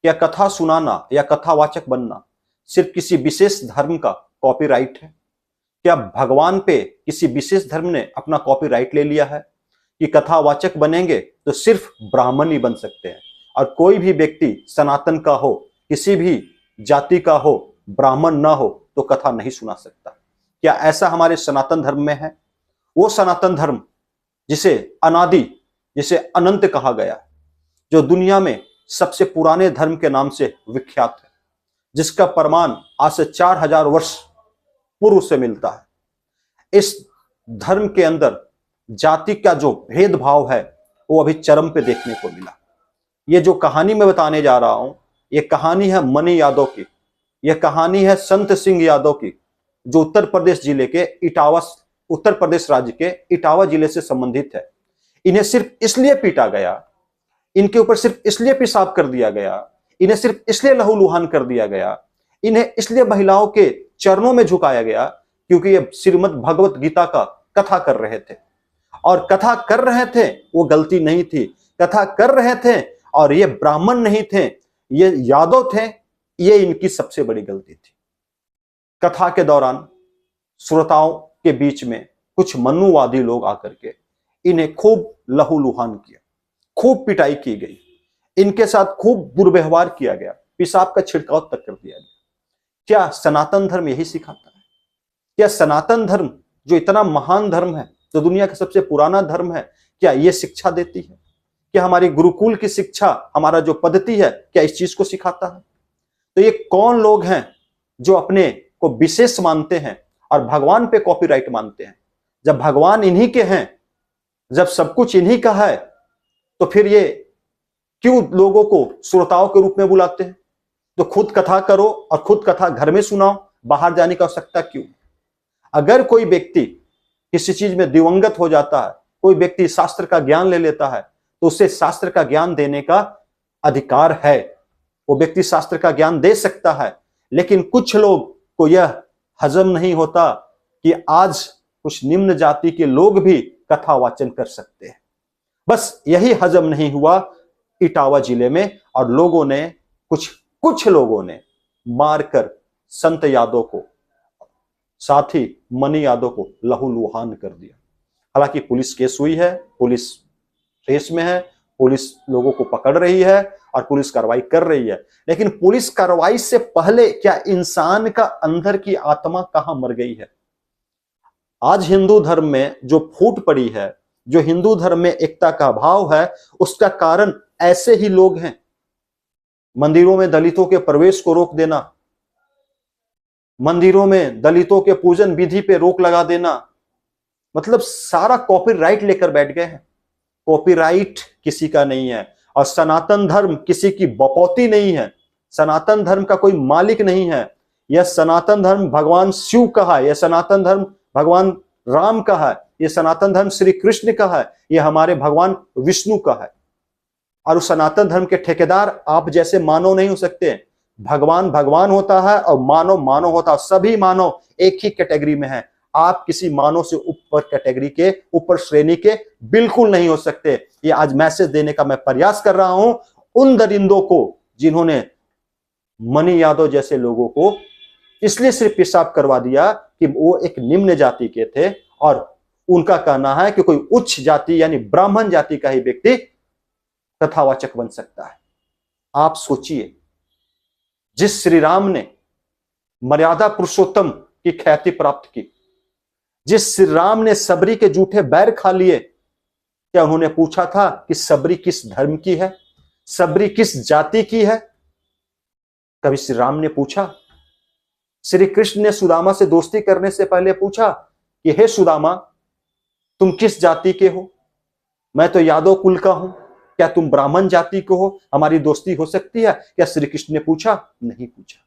क्या कथा सुनाना या कथावाचक बनना सिर्फ किसी विशेष धर्म का कॉपीराइट है? क्या भगवान पे किसी विशेष धर्म ने अपना कॉपीराइट ले लिया है कि कथावाचक बनेंगे तो सिर्फ ब्राह्मण ही बन सकते हैं, और कोई भी व्यक्ति सनातन का हो, किसी भी जाति का हो, ब्राह्मण ना हो तो कथा नहीं सुना सकता? क्या ऐसा हमारे सनातन धर्म में है? वो सनातन धर्म जिसे अनादि, जिसे अनंत कहा गया, जो दुनिया में सबसे पुराने धर्म के नाम से विख्यात है, जिसका प्रमाण आज से 4000 वर्ष पूर्व से मिलता है। इस धर्म के अंदर जाति का जो भेदभाव है वो अभी चरम पे देखने को मिला। ये जो कहानी मैं बताने जा रहा हूं, ये कहानी है मनी यादव की, यह कहानी है संत सिंह यादव की, जो उत्तर प्रदेश जिले के इटावा, उत्तर प्रदेश राज्य के इटावा जिले से संबंधित है। इन्हें सिर्फ इसलिए पीटा गया, इनके ऊपर सिर्फ इसलिए पेशाब कर दिया गया, इन्हें सिर्फ इसलिए लहूलुहान कर दिया गया, इन्हें इसलिए महिलाओं के चरणों में झुकाया गया क्योंकि ये श्रीमद् भगवत गीता का कथा कर रहे थे। और कथा कर रहे थे वो गलती नहीं थी, कथा कर रहे थे और ये ब्राह्मण नहीं थे, ये यादव थे, ये इनकी सबसे बड़ी गलती थी। कथा के दौरान श्रोताओं के बीच में कुछ मनुवादी लोग आकर के इन्हें खूब लहूलुहान किया, खूब पिटाई की गई, इनके साथ खूब दुर्व्यवहार किया गया, पेशाब का छिड़काव तक कर दिया गया। क्या सनातन धर्म यही सिखाता है? क्या सनातन धर्म जो इतना महान धर्म है, जो दुनिया का सबसे पुराना धर्म है, क्या यह शिक्षा देती है? क्या हमारी गुरुकुल की शिक्षा, हमारा जो पद्धति है, क्या इस चीज को सिखाता है? तो ये कौन लोग हैं जो अपने को विशेष मानते हैं और भगवान पे कॉपीराइट मानते हैं? जब भगवान इन्हीं के हैं, जब सब कुछ इन्हीं का है, तो फिर ये क्यों लोगों को श्रोताओं के रूप में बुलाते हैं? तो खुद कथा करो और खुद कथा घर में सुनाओ, बाहर जाने की आवश्यकता क्यों? अगर कोई व्यक्ति किसी चीज में दिवंगत हो जाता है, कोई व्यक्ति शास्त्र का ज्ञान ले लेता है, तो उसे शास्त्र का ज्ञान देने का अधिकार है, वो व्यक्ति शास्त्र का ज्ञान दे सकता है। लेकिन कुछ लोग को यह हजम नहीं होता कि आज कुछ निम्न जाति के लोग भी कथा वाचन कर सकते हैं। बस यही हजम नहीं हुआ इटावा जिले में, और लोगों ने कुछ लोगों ने मारकर संत यादव को, साथ ही मनी यादव को लहूलुहान कर दिया। हालांकि पुलिस केस हुई है, पुलिस रेस में है, पुलिस लोगों को पकड़ रही है और पुलिस कार्रवाई कर रही है। लेकिन पुलिस कार्रवाई से पहले क्या इंसान का अंदर की आत्मा कहां मर गई है? आज हिंदू धर्म में जो फूट पड़ी है, जो हिंदू धर्म में एकता का भाव है, उसका कारण ऐसे ही लोग हैं। मंदिरों में दलितों के प्रवेश को रोक देना, मंदिरों में दलितों के पूजन विधि पे रोक लगा देना, मतलब सारा कॉपीराइट लेकर बैठ गए हैं। कॉपीराइट किसी का नहीं है, और सनातन धर्म किसी की बपौती नहीं है, सनातन धर्म का कोई मालिक नहीं है। यह सनातन धर्म भगवान शिव का है, यह सनातन धर्म भगवान राम का है, यह सनातन धर्म श्री कृष्ण का है, यह हमारे भगवान विष्णु का है। और उस सनातन धर्म के ठेकेदार आप जैसे मानव नहीं हो सकते। भगवान भगवान होता है और मानव मानव होता है, सभी मानव एक ही कैटेगरी में है। आप किसी मानव से ऊपर कैटेगरी के, ऊपर श्रेणी के बिल्कुल नहीं हो सकते। ये आज मैसेज देने का मैं प्रयास कर रहा हूं उन दरिंदों को जिन्होंने मनी यादव जैसे लोगों को इसलिए सिर्फ पेशाब करवा दिया कि वो एक निम्न जाति के थे, और उनका कहना है कि कोई उच्च जाति यानी ब्राह्मण जाति का ही व्यक्ति कथावाचक बन सकता है। आप सोचिए, जिस श्री राम ने मर्यादा पुरुषोत्तम की ख्याति प्राप्त की, जिस श्री राम ने सबरी के जूठे बैर खा लिए, क्या उन्होंने पूछा था कि सबरी किस धर्म की है, सबरी किस जाति की है? कभी श्री राम ने पूछा? श्री कृष्ण ने सुदामा से दोस्ती करने से पहले पूछा कि हे सुदामा, तुम किस जाति के हो? मैं तो यादव कुल का हूं, क्या तुम ब्राह्मण जाति को हो, हमारी दोस्ती हो सकती है? क्या श्री कृष्ण ने पूछा? नहीं पूछा।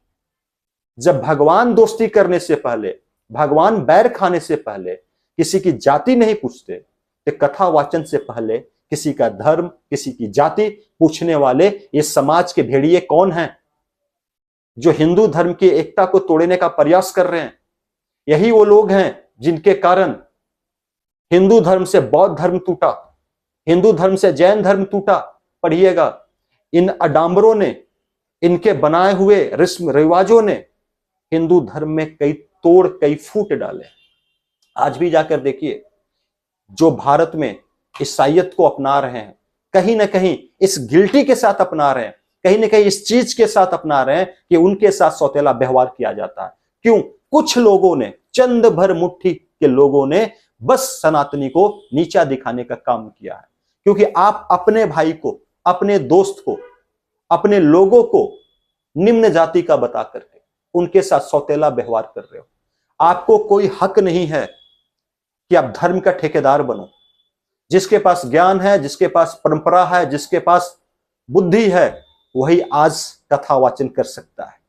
जब भगवान दोस्ती करने से पहले, भगवान बैर खाने से पहले किसी की जाति नहीं पूछते, तो कथा वाचन से पहले किसी का धर्म, किसी की जाति पूछने वाले ये समाज के भेड़िए कौन हैं जो हिंदू धर्म की एकता को तोड़ने का प्रयास कर रहे हैं? यही वो लोग हैं जिनके कारण हिंदू धर्म से बौद्ध धर्म टूटा, हिंदू धर्म से जैन धर्म टूटा। पढ़िएगा, इन अडाम्बरों ने इनके बनाए हुए रस्म रिवाजों ने हिंदू धर्म में कई तोड़ कई फूट डाले। आज भी जाकर देखिए, जो भारत में ईसाइयत को अपना रहे हैं, कहीं ना कहीं इस गिल्टी के साथ अपना रहे हैं, कहीं ना कहीं इस चीज के साथ अपना रहे हैं कि उनके साथ सौतेला व्यवहार किया जाता है। क्यों? कुछ लोगों ने, चंद भर मुट्ठी के लोगों ने बस सनातनी को नीचा दिखाने का काम किया है। क्योंकि आप अपने भाई को, अपने दोस्त को, अपने लोगों को निम्न जाति का बता करके उनके साथ सौतेला व्यवहार कर रहे हो। आपको कोई हक नहीं है कि आप धर्म का ठेकेदार बनो। जिसके पास ज्ञान है, जिसके पास परंपरा है, जिसके पास बुद्धि है, वही आज कथा वाचन कर सकता है।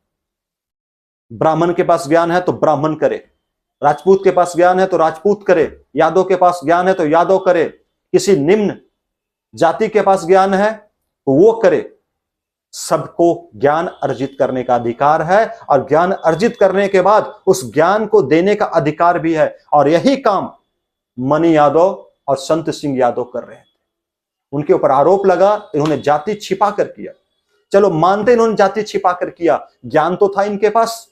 ब्राह्मण के पास ज्ञान है तो ब्राह्मण करे, राजपूत के पास ज्ञान है तो राजपूत करे, यादव के पास ज्ञान है तो यादव करे, किसी निम्न जाति के पास ज्ञान है तो वो करे। सबको ज्ञान अर्जित करने का अधिकार है और ज्ञान अर्जित करने के बाद उस ज्ञान को देने का अधिकार भी है। और यही काम मणि यादव और संत सिंह यादव कर रहे थे। उनके ऊपर आरोप लगा इन्होंने जाति छिपा कर किया। चलो मानते इन्होंने जाति छिपा कर किया, ज्ञान तो था इनके पास,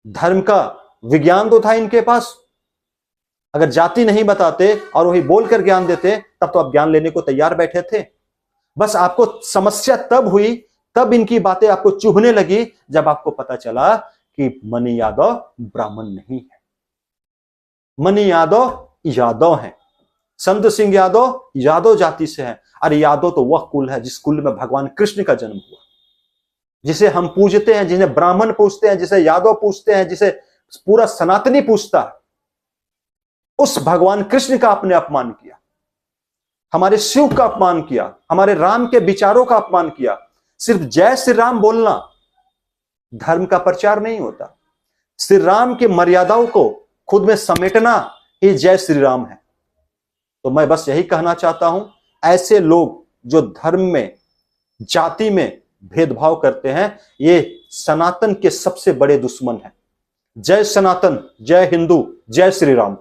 धर्म का विज्ञान तो था इनके पास। अगर जाति नहीं बताते और वही बोलकर ज्ञान देते तब तो आप ज्ञान लेने को तैयार बैठे थे। बस आपको समस्या तब हुई, तब इनकी बातें आपको चुभने लगी जब आपको पता चला कि मणि यादव ब्राह्मण नहीं है, मणि यादव यादव हैं, संत सिंह यादव यादव जाति से हैं। अरे यादव तो वह कुल है जिस कुल में भगवान कृष्ण का जन्म हुआ, जिसे हम पूजते हैं, जिन्हें ब्राह्मण पूजते हैं, जिसे यादव पूजते हैं, जिसे पूरा सनातनी पूजता है। उस भगवान कृष्ण का आपने अपमान किया, हमारे शिव का अपमान किया, हमारे राम के विचारों का अपमान किया। सिर्फ जय श्री राम बोलना धर्म का प्रचार नहीं होता। श्री राम की मर्यादाओं को खुद में समेटना ही जय श्री राम है। तो मैं बस यही कहना चाहता हूं, ऐसे लोग जो धर्म में, जाति में भेदभाव करते हैं, ये सनातन के सबसे बड़े दुश्मन हैं। जय सनातन, जय हिंदू, जय श्री राम।